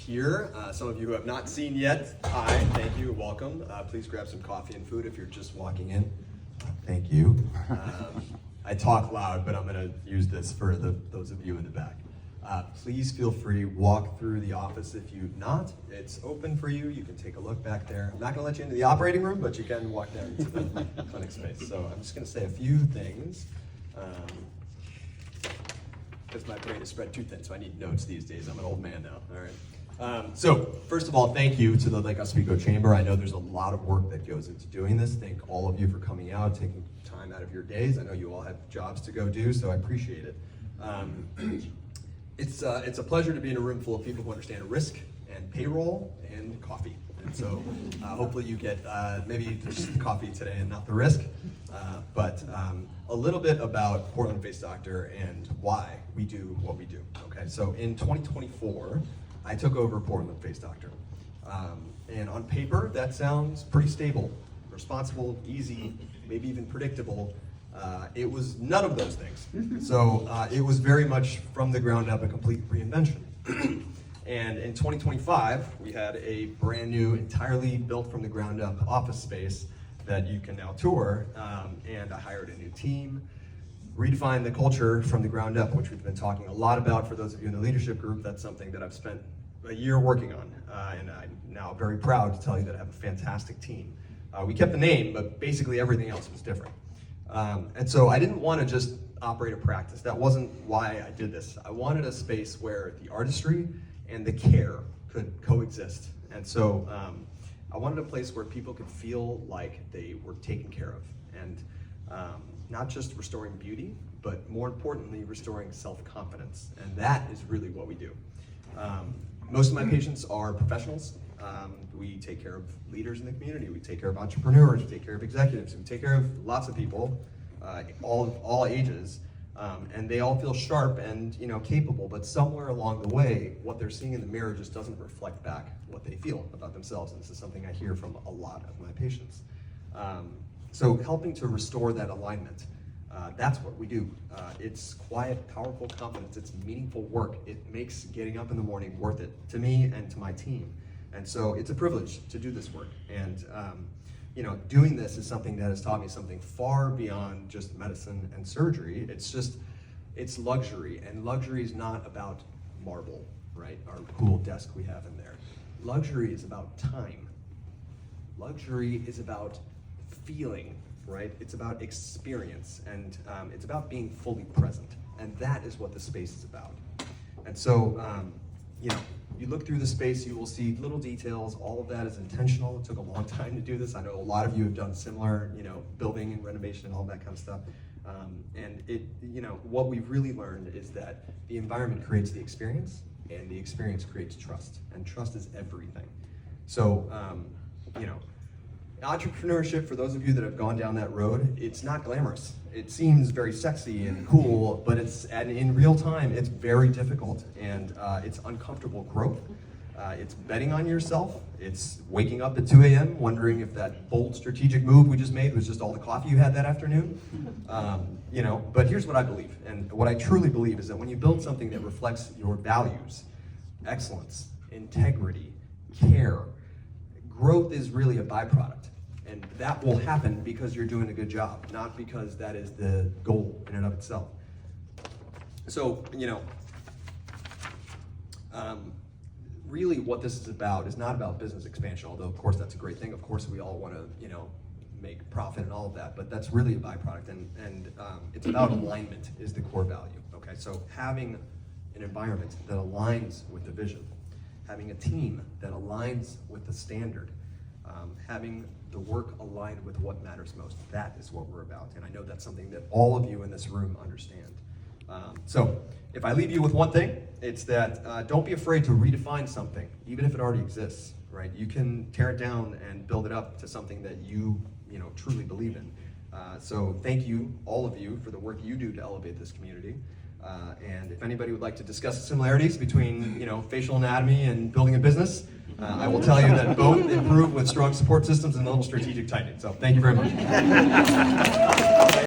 here. Some of you who have not seen yet, hi, thank you, welcome. Please grab some coffee and food if you're just walking in. Thank you. I talk loud, but I'm going to use this for those of you in the back. Please feel free, walk through the office if you've not. It's open for you. You can take a look back there. I'm not going to let you into the operating room, but you can walk down into the clinic space. So I'm just going to say a few things. Because my brain is spread too thin, so I need notes these days. I'm an old man now. All right. So first of all, thank you to the Lake Oswego Chamber. I know there's a lot of work that goes into doing this. Thank all of you for coming out, taking time out of your days. I know you all have jobs to go do, so I appreciate it. It's a pleasure to be in a room full of people who understand risk and payroll and coffee. And so hopefully you get maybe just coffee today and not the risk. But a little bit about Portland Face Doctor and why we do what we do. Okay, so in 2024, I took over Portland Face Doctor. And on paper, that sounds pretty stable, responsible, easy, maybe even predictable. It was none of those things. So it was very much from the ground up a complete reinvention. And in 2025, we had a brand new, entirely built from the ground up office space that you can now tour, and I hired a new team, redefined the culture from the ground up, which we've been talking a lot about. For those of you in the leadership group, that's something that I've spent a year working on, and I'm now very proud to tell you that I have a fantastic team. We kept the name, but basically everything else was different. And so I didn't want to just operate a practice. That wasn't why I did this. I wanted a space where the artistry and the care could coexist. And so I wanted a place where people could feel like they were taken care of, and not just restoring beauty, but more importantly, restoring self-confidence. And that is really what we do. Most of my patients are professionals. We take care of leaders in the community. We take care of entrepreneurs. We take care of executives. We take care of lots of people, all ages. And they all feel sharp and capable, but somewhere along the way, what they're seeing in the mirror just doesn't reflect back what they feel about themselves. And this is something I hear from a lot of my patients. So helping to restore that alignment, that's what we do. It's quiet, powerful confidence. It's meaningful work. It makes getting up in the morning worth it to me and to my team. And so it's a privilege to do this work. And doing this is something that has taught me something far beyond just medicine and surgery. It's luxury, and luxury is not about marble, right? Our cool desk we have in there. Luxury is about time. Luxury is about feeling, right? It's about experience, and it's about being fully present. And that is what the space is about. And so, you look through the space, you will see little details. All of that is intentional. It took a long time to do this. I know a lot of you have done similar, building and renovation and all that kind of stuff. And what we've really learned is that the environment creates the experience, and the experience creates trust. And trust is everything. So, entrepreneurship, for those of you that have gone down that road, it's not glamorous. It seems very sexy and cool, but in real time, it's very difficult, and it's uncomfortable growth. It's betting on yourself. It's waking up at 2 a.m. wondering if that bold strategic move we just made was just all the coffee you had that afternoon. But here's what I believe, and what I truly believe is that when you build something that reflects your values, excellence, integrity, care, growth is really a byproduct. And that will happen because you're doing a good job, not because that is the goal in and of itself. So, really what this is about is not about business expansion, although of course that's a great thing. Of course we all want to, make profit and all of that, but that's really a byproduct. And it's about alignment is the core value, okay? So having an environment that aligns with the vision, having a team that aligns with the standard, having the work aligned with what matters most. That is what we're about. And I know that's something that all of you in this room understand. So if I leave you with one thing, it's that don't be afraid to redefine something, even if it already exists, right? You can tear it down and build it up to something that you truly believe in. So thank you, all of you, for the work you do to elevate this community. And if anybody would like to discuss the similarities between facial anatomy and building a business, I will tell you that both improve with strong support systems and a little strategic tightening. So thank you very much.